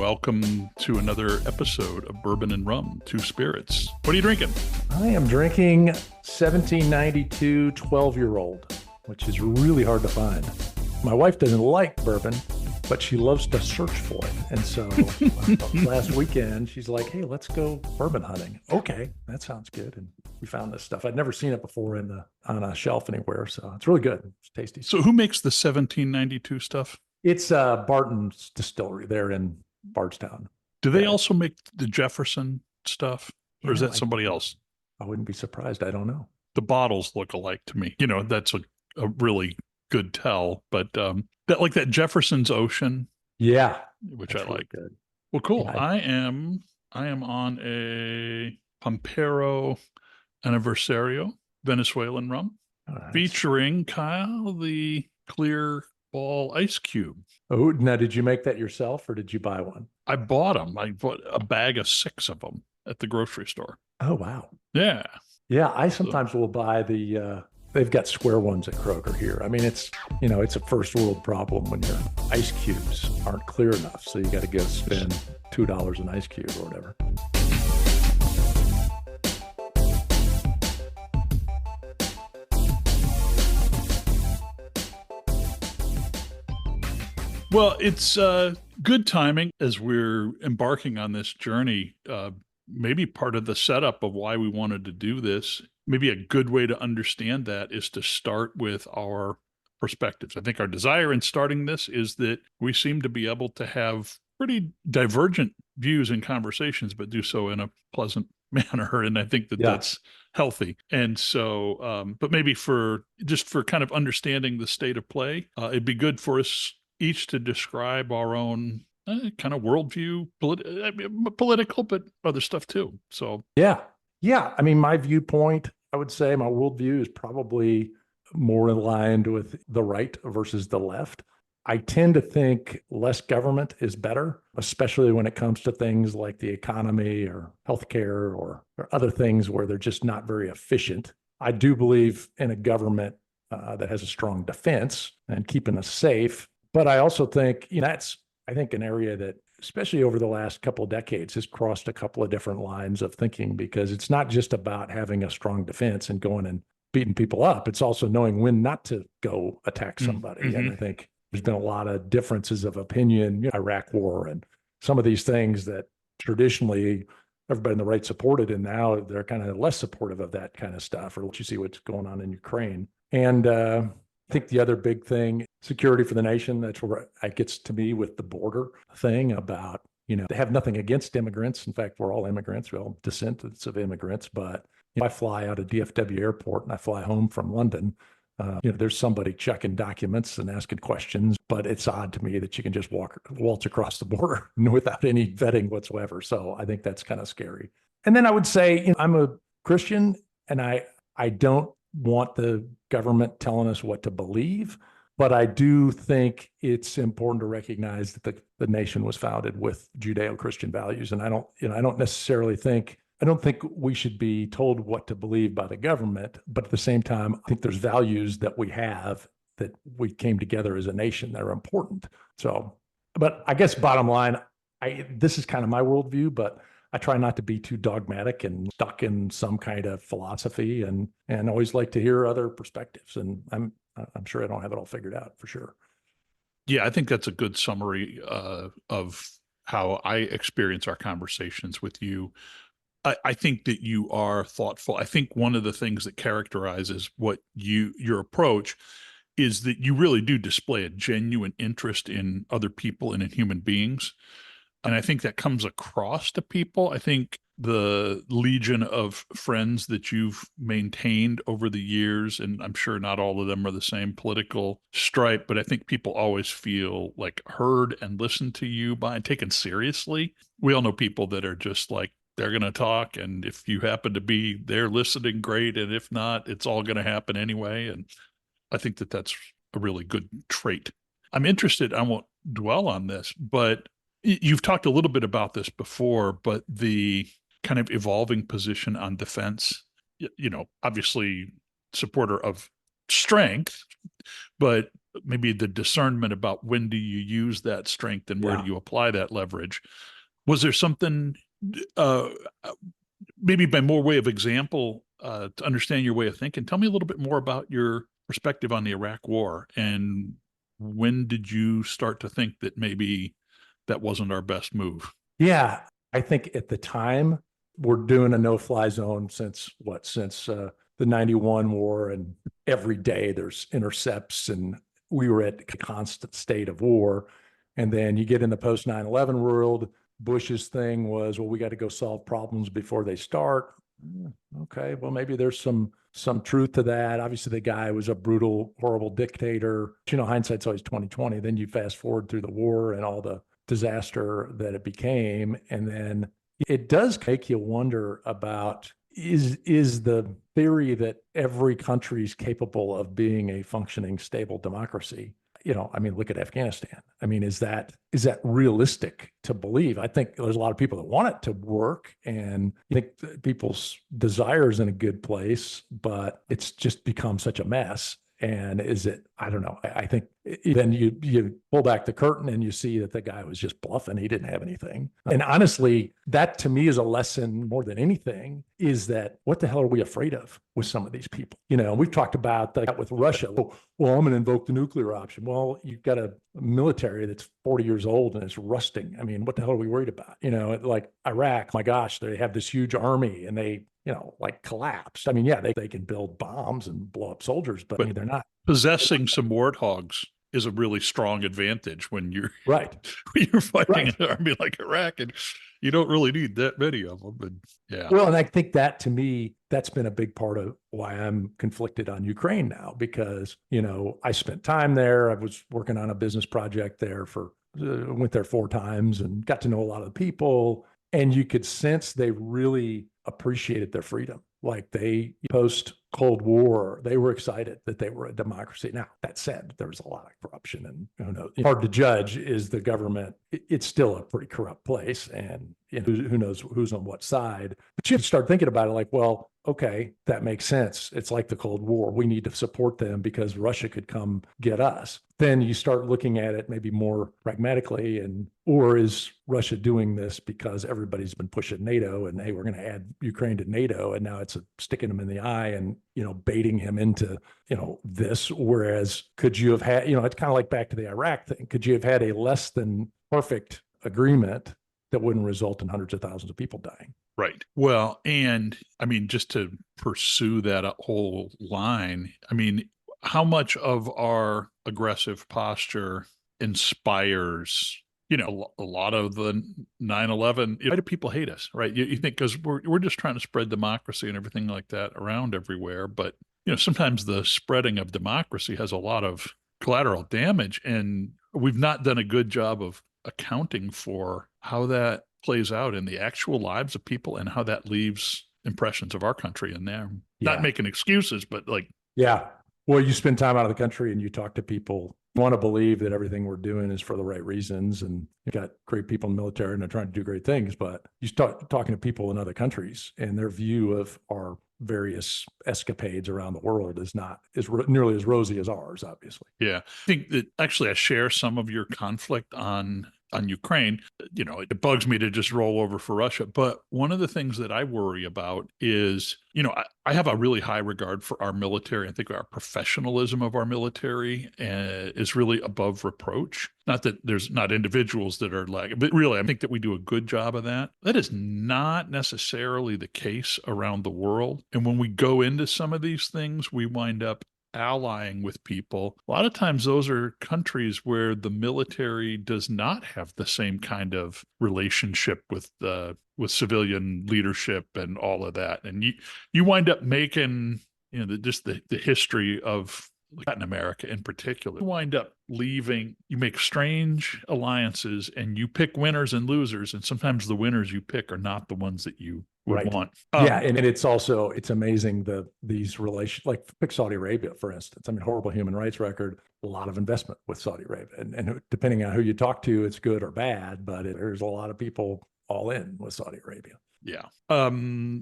welcome to another episode of Bourbon and Rum, Two Spirits. What are you drinking? I am drinking 1792 12-year-old, which is really hard to find. My wife doesn't like bourbon, but she loves to search for it. And so last weekend, she's like, hey, let's go bourbon hunting. Okay, that sounds good. And we found this stuff. I'd never seen it before on a shelf anywhere. So it's really good. It's tasty. So who makes the 1792 stuff? It's Barton's distillery there in Bardstown. Do they also make the Jefferson stuff? Or is that somebody else? I wouldn't be surprised. I don't know. The bottles look alike to me. You know, that's a really good tell. But that Jefferson's Ocean. Yeah. Which I like. Really good. Well, cool. Yeah, I am on a Pampero Aniversario Venezuelan rum, featuring Kyle, the clear ball ice cube. Oh, now did you make that yourself or did you buy one? I bought them. I bought a bag of 6 of them at the grocery store. Oh, wow. Yeah. Yeah, I sometimes will buy they've got square ones at Kroger here. I mean, it's a first world problem when your ice cubes aren't clear enough. So you got to go spend $2 an ice cube or whatever. Well, it's good timing as we're embarking on this journey. Maybe part of the setup of why we wanted to do this, maybe a good way to understand that is to start with our perspectives. I think our desire in starting this is that we seem to be able to have pretty divergent views and conversations, but do so in a pleasant manner. And I think that that's healthy. And so, but maybe for kind of understanding the state of play, it'd be good for us each to describe our own kind of worldview, political, but other stuff too. So yeah. I mean, my viewpoint, I would say my worldview is probably more aligned with the right versus the left. I tend to think less government is better, especially when it comes to things like the economy or healthcare or other things where they're just not very efficient. I do believe in a government that has a strong defense and keeping us safe. But I also think, that's, I think, an area that, especially over the last couple of decades, has crossed a couple of different lines of thinking, because it's not just about having a strong defense and going and beating people up. It's also knowing when not to go attack somebody. Mm-hmm. And I think there's been a lot of differences of opinion, Iraq war and some of these things that traditionally everybody on the right supported, and now they're kind of less supportive of that kind of stuff, or what you see what's going on in Ukraine. And I think the other big thing, security for the nation, that's where it gets to me with the border thing about, they have nothing against immigrants. In fact, we're all immigrants, we're all descendants of immigrants. But if I fly out of DFW airport and I fly home from London, there's somebody checking documents and asking questions, but it's odd to me that you can just waltz across the border without any vetting whatsoever. So I think that's kind of scary. And then I would say, I'm a Christian, and I don't want the government telling us what to believe, but I do think it's important to recognize that the nation was founded with judeo-christian values. And I don't think we should be told what to believe by the government, but at the same time, I think there's values that we have that we came together as a nation that are important. So, but I guess bottom line, this is kind of my worldview, but I try not to be too dogmatic and stuck in some kind of philosophy, and always like to hear other perspectives. And I'm sure I don't have it all figured out for sure. Yeah, I think that's a good summary of how I experience our conversations with you. I think that you are thoughtful. I think one of the things that characterizes your approach is that you really do display a genuine interest in other people and in human beings. And I think that comes across to people. I think the legion of friends that you've maintained over the years, and I'm sure not all of them are the same political stripe, but I think people always feel like heard and listened to you by and taken seriously. We all know people that are just like, they're going to talk, and if you happen to be there listening, great. And if not, it's all going to happen anyway. And I think that that's a really good trait. I'm interested, I won't dwell on this, but you've talked a little bit about this before, but the kind of evolving position on defense, obviously supporter of strength, but maybe the discernment about when do you use that strength and where do Yeah. you apply that leverage. Was there something, uh, maybe by more way of example, to understand your way of thinking? Tell me a little bit more about your perspective on the Iraq War, and when did you start to think that maybe that wasn't our best move? Yeah. I think at the time we're doing a no-fly zone since what? Since the 91 war, and every day there's intercepts, and we were at a constant state of war. And then you get in the post 9/11 world. Bush's thing was, well, we got to go solve problems before they start. Okay, well, maybe there's some truth to that. Obviously, the guy was a brutal, horrible dictator. You know, hindsight's always 2020. Then you fast forward through the war and all the disaster that it became, and then it does make you wonder about, is the theory that every country is capable of being a functioning, stable democracy? You know, I mean, look at Afghanistan. I mean, is that realistic to believe? I think there's a lot of people that want it to work, and I think people's desires in a good place, but it's just become such a mess. And is it? I don't know. I think then you pull back the curtain and you see that the guy was just bluffing. He didn't have anything. And honestly, that to me is a lesson more than anything. Is that what the hell are we afraid of with some of these people? You know, we've talked about that with Russia. Well, I'm going to invoke the nuclear option. Well, you've got a military that's 40 years old and it's rusting. I mean, what the hell are we worried about? You know, like Iraq. My gosh, they have this huge army and they, you know, like collapsed. I mean, yeah, they can build bombs and blow up soldiers, but I But mean, they're not possessing some warthogs is a really strong advantage when you're right. when you're fighting Right. an army like Iraq, and you don't really need that many of them. And yeah, Well, and I think that to me, that's been a big part of why I'm conflicted on Ukraine now, because, you know, I spent time there. I was working on a business project there went there 4 times and got to know a lot of the people. And you could sense they really appreciated their freedom. Like they post Cold War, they were excited that they were a democracy. Now, that said, there was a lot of corruption, and who knows, hard to judge. Is the government, it's still a pretty corrupt place, and you know, who knows who's on what side. But you start thinking about it like, well, okay, that makes sense. It's like the Cold War. We need to support them because Russia could come get us. Then you start looking at it maybe more pragmatically, and or is Russia doing this because everybody's been pushing NATO and hey, we're going to add Ukraine to NATO, and now it's sticking them in the eye and, you know, baiting him into, you know, this. Whereas could you have had, you know, it's kind of like back to the Iraq thing. Could you have had a less than perfect agreement that wouldn't result in hundreds of thousands of people dying? right. Well, and I mean, just to pursue that whole line, I mean, how much of our aggressive posture inspires, you know, a lot of the 9/11? Why do people hate us, right? You think because we're just trying to spread democracy and everything like that around everywhere, but you know, sometimes the spreading of democracy has a lot of collateral damage, and we've not done a good job of accounting for how that plays out in the actual lives of people and how that leaves impressions of our country in there. Not Yeah. making excuses, but like, Yeah. Well, you spend time out of the country and you talk to people, you want to believe that everything we're doing is for the right reasons. And you got great people in the military and they're trying to do great things. But you start talking to people in other countries and their view of our various escapades around the world is not nearly as rosy as ours, obviously. yeah, I think that actually I share some of your conflict on Ukraine. You know, it bugs me to just roll over for Russia. But one of the things that I worry about is, you know, I have a really high regard for our military. I think our professionalism of our military is really above reproach. Not that there's not individuals that are like, but really, I think that we do a good job of that. That is not necessarily the case around the world. And when we go into some of these things, we wind up allying with people. A lot of times those are countries where the military does not have the same kind of relationship with civilian leadership and all of that. And you wind up making, you know, just the history of Latin America in particular. You wind up you make strange alliances and you pick winners and losers. And sometimes the winners you pick are not the ones that you would Right. want. Yeah. And it's also, it's amazing these relations, like pick Saudi Arabia, for instance. I mean, horrible human rights record, a lot of investment with Saudi Arabia. And depending on who you talk to, it's good or bad, but there's a lot of people all in with Saudi Arabia. Yeah.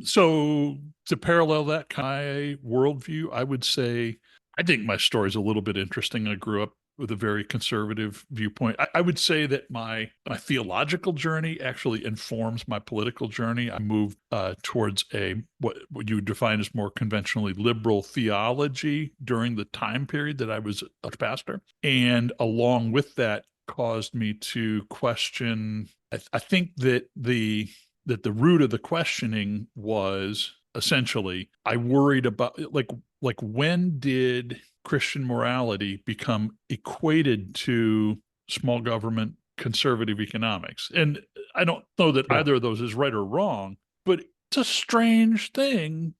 So to parallel that kind of worldview, I would say I think my story is a little bit interesting. I grew up with a very conservative viewpoint. I would say that my theological journey actually informs my political journey. I moved towards what you would define as more conventionally liberal theology during the time period that I was a pastor, and along with that, caused me to question. I think that the root of the questioning was essentially I worried about like when did Christian morality become equated to small government conservative economics? And I don't know that Yeah. either of those is right or wrong, but it's a strange thing.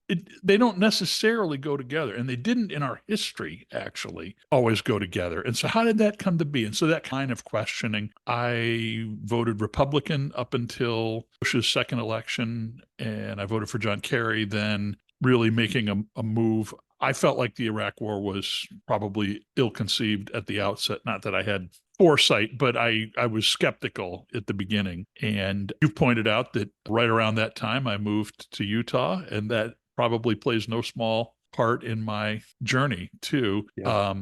They don't necessarily go together, and they didn't in our history actually always go together. And so, how did that come to be? And so, that kind of questioning, I voted Republican up until Bush's second election, and I voted for John Kerry, then really making a move. I felt like the Iraq War was probably ill-conceived at the outset. Not that I had foresight, but I was skeptical at the beginning. And you pointed out that right around that time, I moved to Utah, and that probably plays no small part in my journey too. Yeah.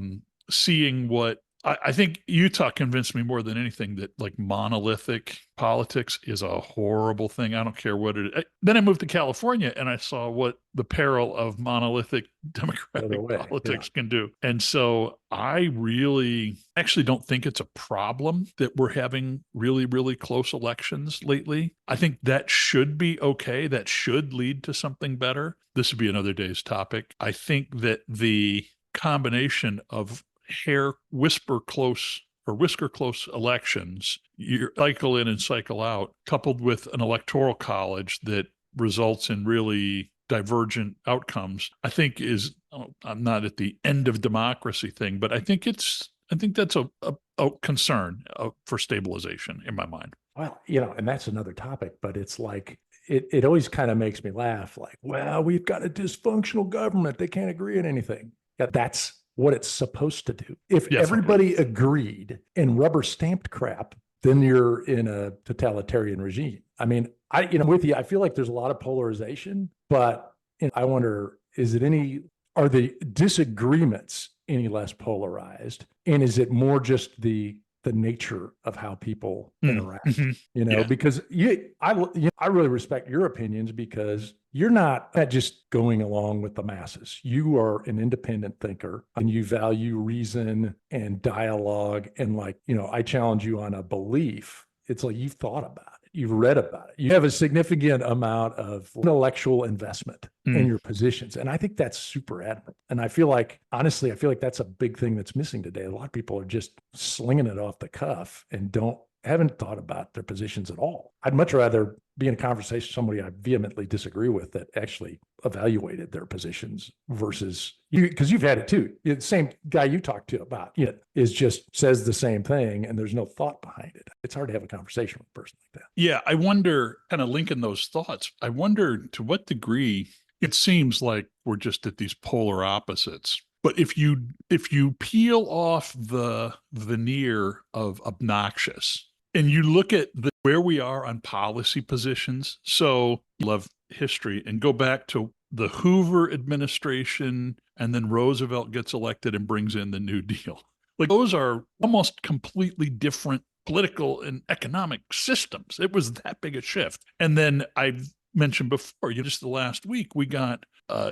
Seeing what I think Utah convinced me more than anything that like monolithic politics is a horrible thing. I don't care what it is. Then I moved to California and I saw what the peril of monolithic Other democratic way. Yeah. politics can do. And so I really actually don't think it's a problem that we're having really, really close elections lately. I think that should be okay. That should lead to something better. This would be another day's topic. I think that the combination of whisker close elections, you cycle in and cycle out, coupled with an electoral college that results in really divergent outcomes, I think I'm not at the end of democracy thing, but I think that's a concern for stabilization in my mind. Well, and that's another topic, but it's like, it always kind of makes me laugh. Like, well, we've got a dysfunctional government. They can't agree on anything. Yeah, that's what it's supposed to do. If everybody agreed and rubber stamped crap, then you're in a totalitarian regime. I mean, I'm with you. I feel like there's a lot of polarization, but I wonder, are the disagreements any less polarized? And is it more just the nature of how people interact? Because I really respect your opinions, because you're not just going along with the masses. You are an independent thinker and you value reason and dialogue. And I challenge you on a belief. It's like you've thought about it. You've read about it. You have a significant amount of intellectual investment in your positions. And I think that's super admirable. And honestly, I feel like that's a big thing that's missing today. A lot of people are just slinging it off the cuff and haven't thought about their positions at all. I'd much rather be in a conversation with somebody I vehemently disagree with that actually evaluated their positions versus you, because you've had it too. The same guy you talked to about is just says the same thing and there's no thought behind it. It's hard to have a conversation with a person like that. Yeah, I wonder, kind of linking those thoughts, I wonder to what degree it seems like we're just at these polar opposites. But if you peel off the veneer of obnoxious and you look at where we are on policy positions, so I love history, and go back to the Hoover administration, and then Roosevelt gets elected and brings in the New Deal. Like, those are almost completely different political and economic systems. It was that big a shift. And then I've mentioned before, just the last week, we got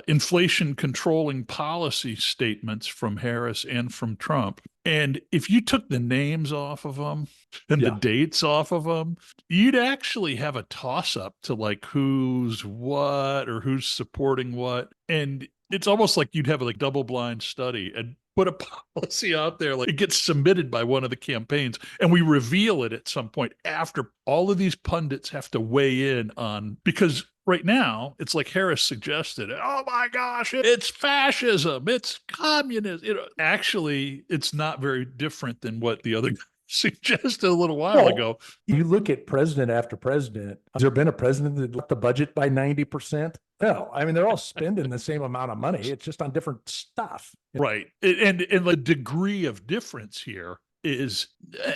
inflation controlling policy statements from Harris and from Trump. And if you took the names off of them and the dates off of them, you'd actually have a toss up to like who's what or who's supporting what. And it's almost like you'd have a double blind study and put a policy out there, like it gets submitted by one of the campaigns, and we reveal it at some point after all of these pundits have to weigh in on, because right now it's like Harris suggested, oh my gosh, it's fascism, it's communism. Actually, it's not very different than what the other suggested a little while ago. You look at president after president. Has there been a president that left the budget by 90%? No, I mean, they're all spending the same amount of money. It's just on different stuff. Right. And the degree of difference here is,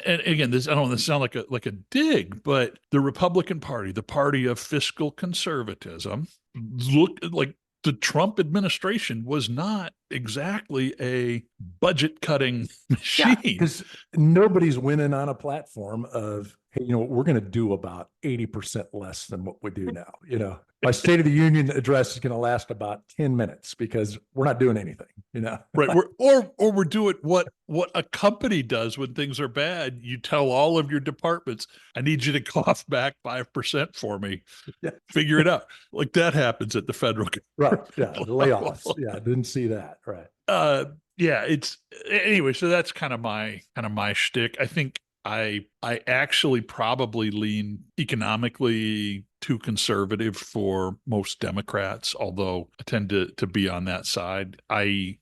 and again, I don't want to sound like a dig, but the Republican Party, the party of fiscal conservatism, look like the Trump administration was not exactly a budget cutting Yeah, machine. because nobody's winning on a platform of, hey, we're going to do about 80% less than what we do now. My State of the Union address is going to last about 10 minutes because we're not doing anything. Right. We're doing what a company does when things are bad. You tell all of your departments, I need you to cough back 5% for me. Yeah. Figure it out. Like that happens at the federal Right. Yeah. The layoffs. level. Yeah. I didn't see that. Right. Yeah, it's anyway, so that's kind of my shtick. I think I actually probably lean economically too conservative for most Democrats, although I tend to be on that side. I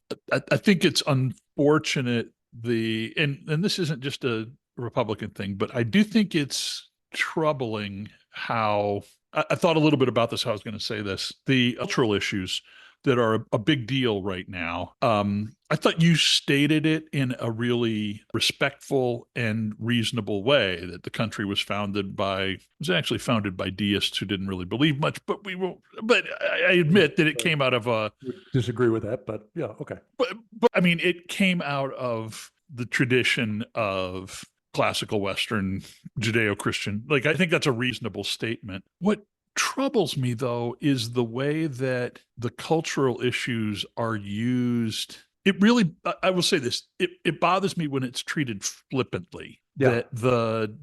think it's unfortunate and this isn't just a Republican thing, but I do think it's troubling how I thought a little bit about this, how I was going to say this. The cultural issues that are a big deal right now. I thought you stated it in a really respectful and reasonable way that the country was actually founded by deists who didn't really believe much, but I admit that it came out of Would disagree with that, but yeah, okay. but I mean, it came out of the tradition of classical Western judeo-christian. Like, I think that's a reasonable statement. What troubles me, though, is the way that the cultural issues are used. It really, I will say this, it bothers me when it's treated flippantly, Yeah. that the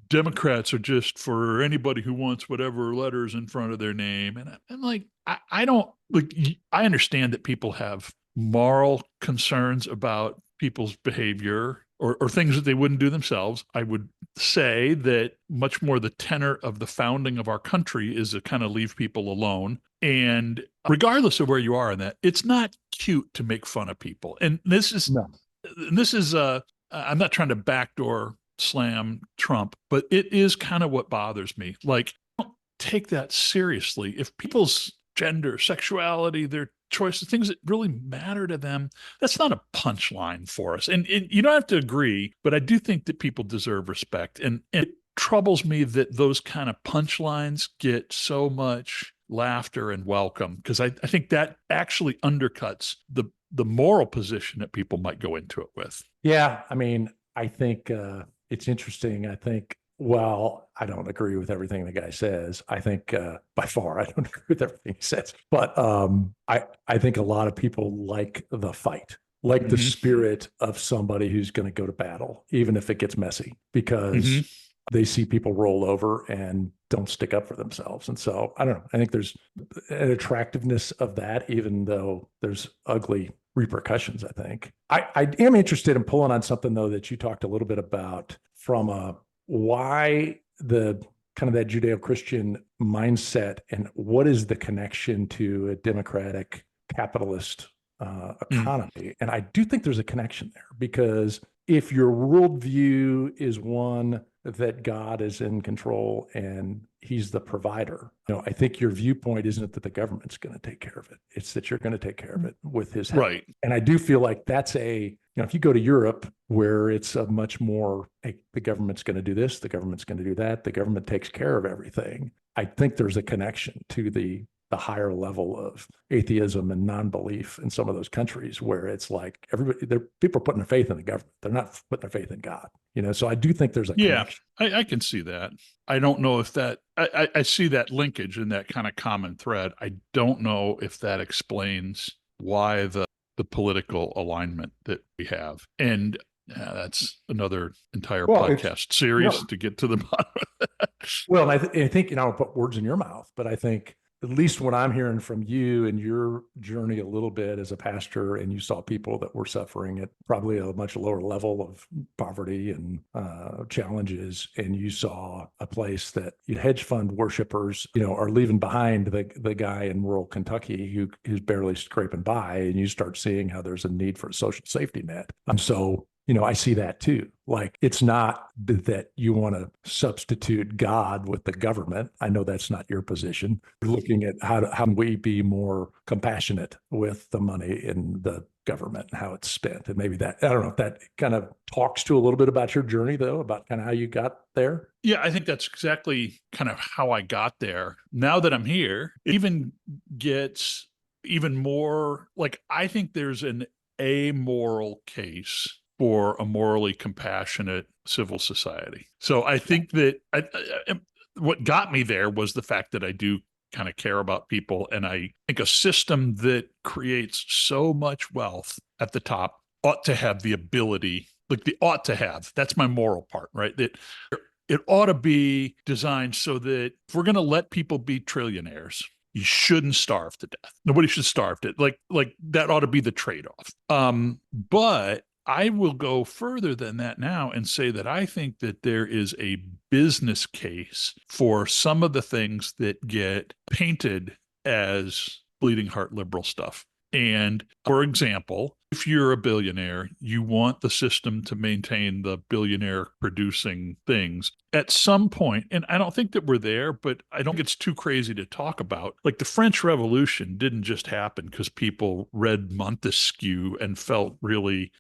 Democrats are just for anybody who wants whatever letters in front of their name. And like, I don't, like, I understand that people have moral concerns about people's behavior or things that they wouldn't do themselves. I would say that much more the tenor of the founding of our country is to kind of leave people alone. And regardless of where you are in that, it's not cute to make fun of people. And No. I'm not trying to backdoor slam Trump, but it is kind of what bothers me. Like, don't take that seriously. If people's gender, sexuality, their choices, things that really matter to them, that's not a punchline for us. And you don't have to agree, but I do think that people deserve respect. And it troubles me that those kind of punchlines get so much laughter and welcome, because I think that actually undercuts the moral position that people might go into it with. Yeah. I mean, I think it's interesting. I think, well, I don't agree with everything the guy says. I think by far I don't agree with everything he says. But I think a lot of people like the fight, like the spirit of somebody who's going to go to battle, even if it gets messy, because they see people roll over and don't stick up for themselves. And so I don't know. I think there's an attractiveness of that, even though there's ugly repercussions, I think. I am interested in pulling on something, though, that you talked a little bit about from why the kind of that Judeo-Christian mindset and what is the connection to a democratic capitalist economy. And I do think there's a connection there, because if your worldview is one that God is in control and he's the provider, I think your viewpoint isn't that the government's going to take care of it. It's that you're going to take care of it with his help. Right. And I do feel like that's if you go to Europe, where it's a much more, hey, the government's going to do this, the government's going to do that, the government takes care of everything. I think there's a connection to the higher level of atheism and non-belief in some of those countries, where it's like people are putting their faith in the government. They're not putting their faith in God, so I do think there's a connection. I can see that. I don't know if that, I see that linkage and that kind of common thread. I don't know if that explains why the political alignment that we have. And that's another entire podcast series to get to the bottom of that. Well, I think, I'll put words in your mouth, but I think, at least what I'm hearing from you and your journey a little bit as a pastor, and you saw people that were suffering at probably a much lower level of poverty and challenges, and you saw a place that hedge fund worshipers, are leaving behind the guy in rural Kentucky who's barely scraping by, and you start seeing how there's a need for a social safety net. And so I see that too. Like, it's not that you want to substitute God with the government. I know that's not your position. You're looking at how can we be more compassionate with the money in the government and how it's spent. And maybe that, I don't know if that kind of talks to a little bit about your journey, though, about kind of how you got there. Yeah, I think that's exactly kind of how I got there. Now that I'm here, it even gets even more like I think there's an amoral case for a morally compassionate civil society. So I think that what got me there was the fact that I do kind of care about people. And I think a system that creates so much wealth at the top ought to have the ability, like the ought to have, that's my moral part, right? That it ought to be designed so that if we're going to let people be trillionaires, you shouldn't starve to death. Nobody should starve to like that ought to be the trade-off. But I will go further than that now and say that I think that there is a business case for some of the things that get painted as bleeding heart liberal stuff. And for example, if you're a billionaire, you want the system to maintain the billionaire producing things at some point. And I don't think that we're there, but I don't think it's too crazy to talk about. Like the French Revolution didn't just happen because people read Montesquieu and felt really,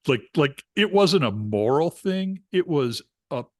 like it wasn't a moral thing. It was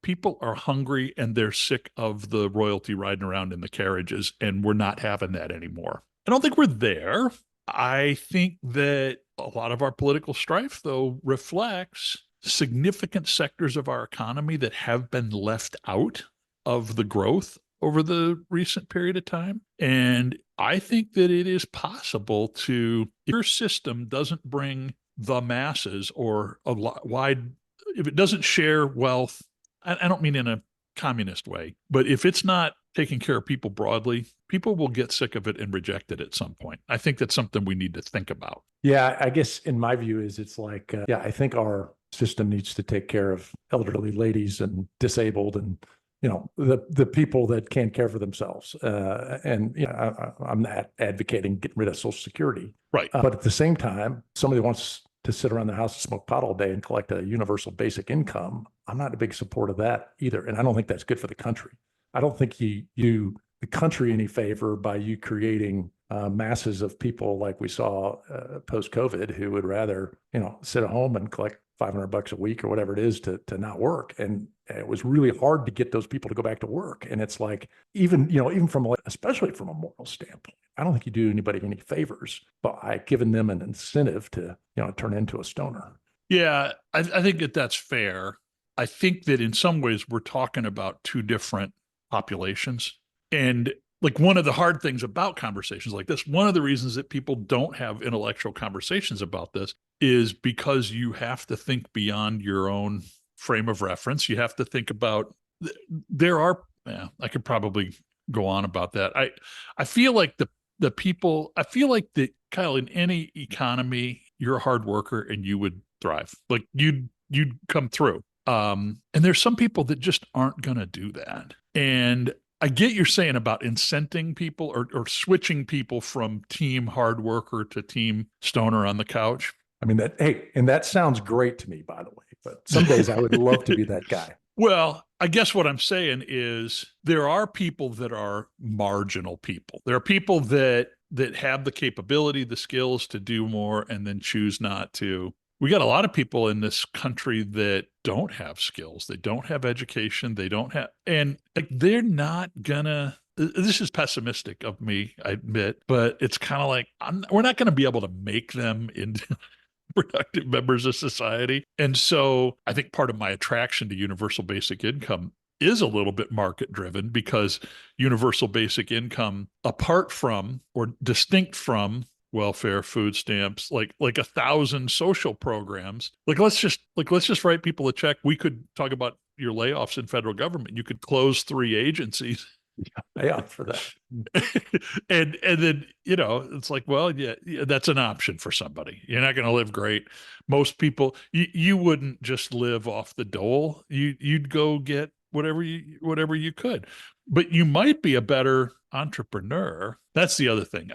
people are hungry and they're sick of the royalty riding around in the carriages, and we're not having that anymore. I don't think we're there. I think that a lot of our political strife, though, reflects significant sectors of our economy that have been left out of the growth over the recent period of time. And I think that it is possible to, if your system doesn't bring the masses or a wide, if it doesn't share wealth, I don't mean in a communist way, but if it's not taking care of people broadly, people will get sick of it and reject it at some point. I think that's something we need to think about. Yeah, I guess in my view is it's like, I think our system needs to take care of elderly ladies and disabled and, the people that can't care for themselves. And, I'm not advocating getting rid of Social Security. Right. But at the same time, somebody wants to sit around their house and smoke pot all day and collect a universal basic income. I'm not a big supporter of that either. And I don't think that's good for the country. I don't think you the country any favor by you creating masses of people like we saw post-COVID who would rather, sit at home and collect $500 a week or whatever it is to not work. And it was really hard to get those people to go back to work. And it's like, even from, especially from a moral standpoint, I don't think you do anybody any favors by giving them an incentive to, turn into a stoner. Yeah, I think that that's fair. I think that in some ways we're talking about two different populations. And like one of the hard things about conversations like this, one of the reasons that people don't have intellectual conversations about this is because you have to think beyond your own frame of reference. You have to think about, I could probably go on about that. I feel like I feel like that, Kyle, in any economy, you're a hard worker and you would thrive. Like you'd come through. And there's some people that just aren't going to do that. And I get you're saying about incenting people or switching people from team hard worker to team stoner on the couch. I mean, and that sounds great to me, by the way, but some days I would love to be that guy. Well, I guess what I'm saying is there are people that are marginal people. There are people that have the capability, the skills to do more and then choose not to. We got a lot of people in this country that don't have skills. They don't have education. They don't have, and like, they're not gonna, this is pessimistic of me, I admit, but it's kind of like, we're not going to be able to make them into productive members of society. And so I think part of my attraction to universal basic income is a little bit market driven, because universal basic income, apart from or distinct from welfare, food stamps, like 1,000 social programs, let's just write people a check. We could talk about your layoffs in federal government. You could close 3 agencies. Yeah, for that. and then, it's like, well, yeah, that's an option for somebody. You're not going to live great. Most people, you wouldn't just live off the dole. You'd go get whatever you could, but you might be a better entrepreneur. That's the other thing.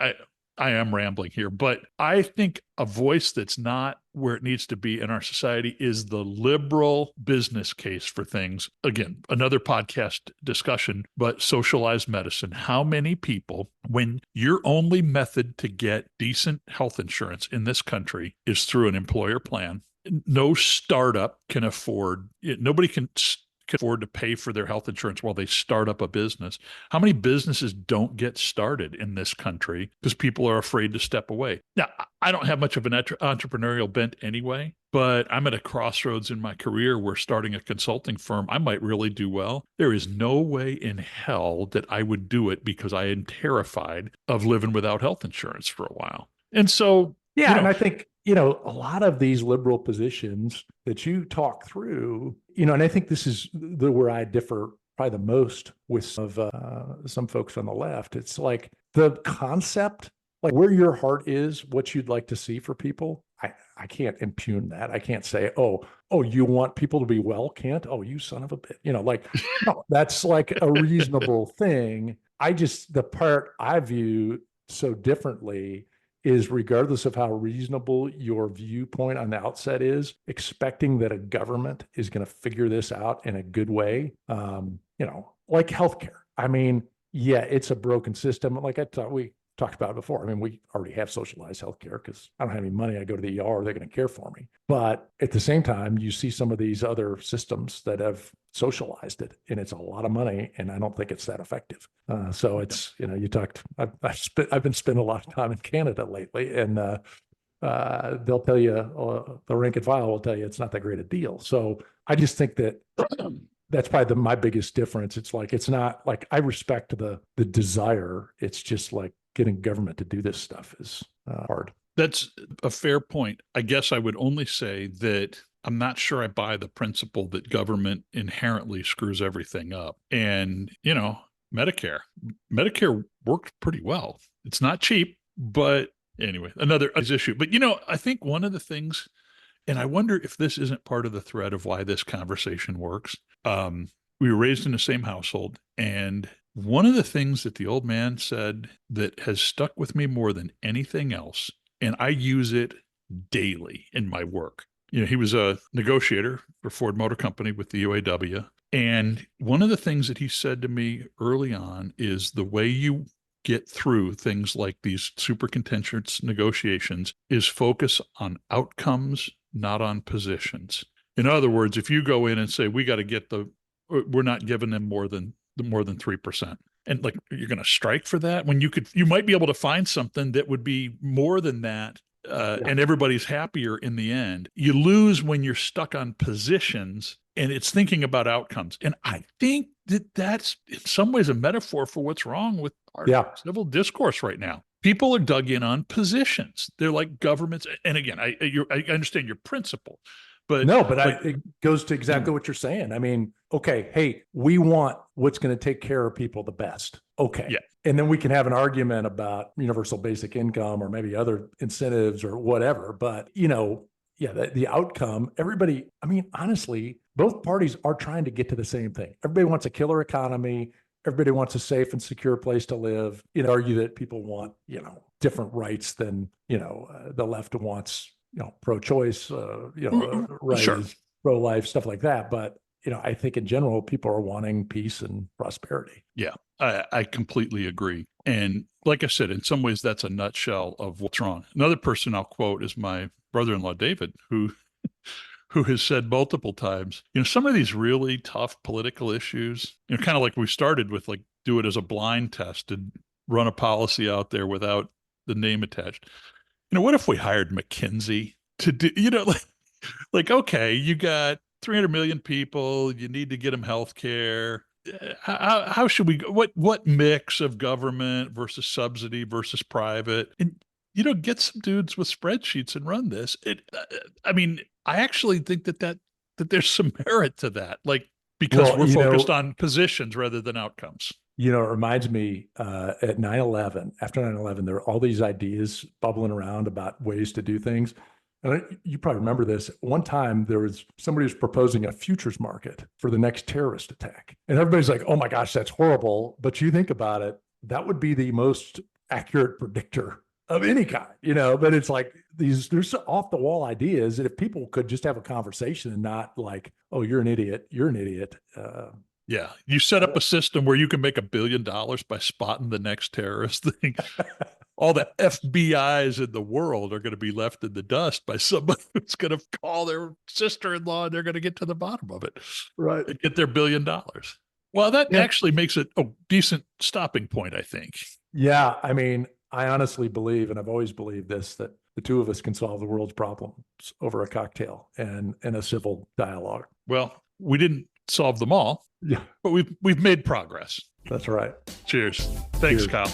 I am rambling here, but I think a voice that's not where it needs to be in our society is the liberal business case for things. Again, another podcast discussion, but socialized medicine. How many people, when your only method to get decent health insurance in this country is through an employer plan, no startup can afford it. Nobody can can afford to pay for their health insurance while they start up a business. How many businesses don't get started in this country because people are afraid to step away? Now, I don't have much of an entrepreneurial bent anyway, but I'm at a crossroads in my career where starting a consulting firm, I might really do well. There is no way in hell that I would do it because I am terrified of living without health insurance for a while. And so, Yeah, and I think, a lot of these liberal positions that you talk through, and I think this is where I differ probably the most with some folks on the left. It's like the concept, like where your heart is, what you'd like to see for people. I can't impugn that. I can't say, oh, you want people to be well, can't? Oh, you son of a bitch. No, that's like a reasonable thing. The part I view so differently is, regardless of how reasonable your viewpoint on the outset is, expecting that a government is going to figure this out in a good way, like healthcare. I mean, yeah, it's a broken system. Like we talked about before. I mean, we already have socialized healthcare because I don't have any money. I go to the ER, they're going to care for me. But at the same time, you see some of these other systems that have socialized it, and it's a lot of money, and I don't think it's that effective. So it's, I've been spending a lot of time in Canada lately, and they'll tell you, the rank and file will tell you it's not that great a deal. So I just think that that's probably my biggest difference. It's not like I respect the desire. It's just like getting government to do this stuff is hard. That's a fair point. I guess I would only say that I'm not sure I buy the principle that government inherently screws everything up. And, Medicare worked pretty well. It's not cheap, but anyway, another issue. But, I think one of the things, and I wonder if this isn't part of the thread of why this conversation works. We were raised in the same household, and one of the things that the old man said that has stuck with me more than anything else, and I use it daily in my work. He was a negotiator for Ford Motor Company with the UAW. And one of the things that he said to me early on is the way you get through things like these super contentious negotiations is focus on outcomes, not on positions. In other words, if you go in and say, we're not giving them more than 3%. And like, you're going to strike for that when you might be able to find something that would be more than that. And everybody's happier in the end. You lose when you're stuck on positions and it's thinking about outcomes. And I think that's in some ways a metaphor for what's wrong with our civil discourse right now. People are dug in on positions. They're like governments. And again, I understand your principle. But no, but it goes to exactly what you're saying. I mean, okay, hey, we want what's going to take care of people the best. Okay. Yeah. And then we can have an argument about universal basic income or maybe other incentives or whatever. But, the outcome, everybody, I mean, honestly, both parties are trying to get to the same thing. Everybody wants a killer economy. Everybody wants a safe and secure place to live. Argue that people want, different rights than, the left wants, pro-choice, rights, sure, pro-life, stuff like that. But, I think in general, people are wanting peace and prosperity. Yeah, I completely agree. And like I said, in some ways, that's a nutshell of what's wrong. Another person I'll quote is my brother-in-law, David, who has said multiple times, some of these really tough political issues, kind of like we started with, like, do it as a blind test and run a policy out there without the name attached. What if we hired McKinsey to do, like, okay, you got 300 million people, you need to get them health care. How should we go? What mix of government versus subsidy versus private? And, get some dudes with spreadsheets and run this. I mean, I actually think that there's some merit to that, like, because we're focused on positions rather than outcomes. It reminds me at 9/11, after 9/11, there were all these ideas bubbling around about ways to do things. And you probably remember this. One time there was somebody was proposing a futures market for the next terrorist attack. And everybody's like, oh my gosh, that's horrible. But you think about it, that would be the most accurate predictor of any kind, but it's like there's off the wall ideas that if people could just have a conversation and not like, oh, you're an idiot. Yeah. You set up a system where you can make $1 billion by spotting the next terrorist thing. all the FBIs in the world are going to be left in the dust by somebody who's going to call their sister-in-law and they're going to get to the bottom of it Right. and get their $1 billion. Well, that Yeah. actually makes it a decent stopping point, I think. Yeah. I mean, I honestly believe, and I've always believed this, that the two of us can solve the world's problems over a cocktail and a civil dialogue. Well, we didn't solve them all, Yeah, but we've made progress. that's right. Cheers. Thanks, Cheers. Kyle.